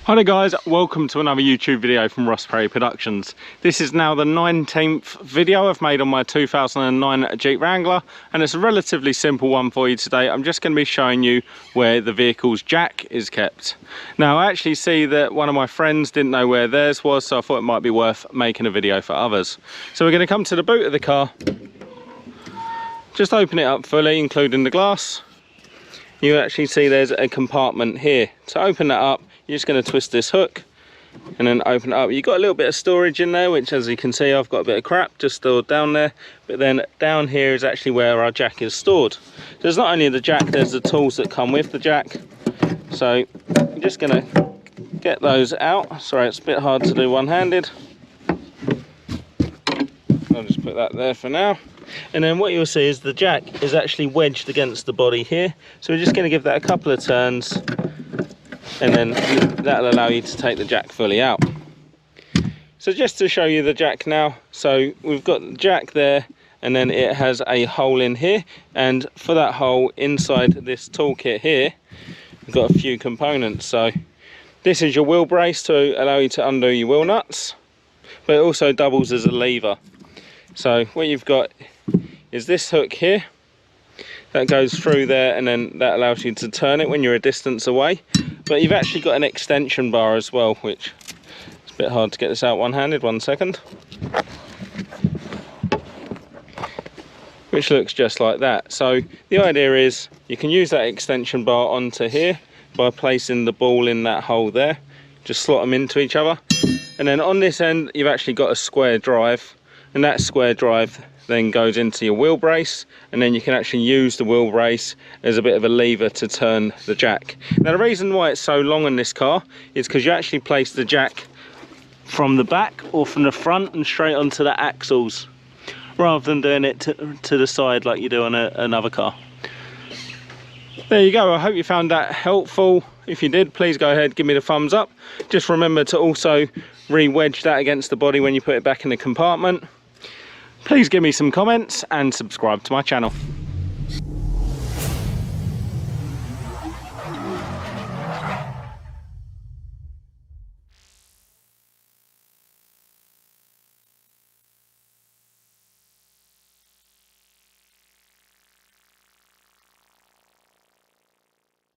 Hi there guys, welcome to another YouTube video from Ross Perry Productions. This is now the 19th video I've made on my 2009 Jeep Wrangler, and it's a relatively simple one for you today. I'm just going to be showing you where the vehicle's jack is kept. Now I actually see that one of my friends didn't know where theirs was, so I thought it might be worth making a video for others. So we're going to come to the boot of the car, just open it up fully including the glass. You actually see there's a compartment here. To open that up, you're just going to twist this hook and then open it up. You've got a little bit of storage in there, which as you can see I've got a bit of crap just stored down there, but then down here is actually where our jack is stored. There's not only the jack, there's the tools that come with the jack. So I'm just going to get those out. Sorry, it's a bit hard to do one-handed. I'll just put that there for now. And then what you'll see is the jack is actually wedged against the body here. So we're just going to give that a couple of turns, and then that'll allow you to take the jack fully out. So just to show you the jack now, so we've got the jack there, and then it has a hole in here, and for that hole inside this toolkit here, we've got a few components. So this is your wheel brace to allow you to undo your wheel nuts, but it also doubles as a lever. So what you've got is this hook here that goes through there, and then that allows you to turn it when you're a distance away. But you've actually got an extension bar as well, which is a bit hard to get this out one-handed. 1 second. Which looks just like that. So the idea is you can use that extension bar onto here by placing the ball in that hole there. Just slot them into each other. And then on this end you've actually got a square drive, and that square drive then goes into your wheel brace, and then you can actually use the wheel brace as a bit of a lever to turn the jack. Now the reason why it's so long on this car is because you actually place the jack from the back or from the front and straight onto the axles, rather than doing it to the side like you do on another car. There you go. I hope you found that helpful. If you did, please go ahead, give me the thumbs up. Just remember to also re-wedge that against the body when you put it back in the compartment. Please give me some comments and subscribe to my channel.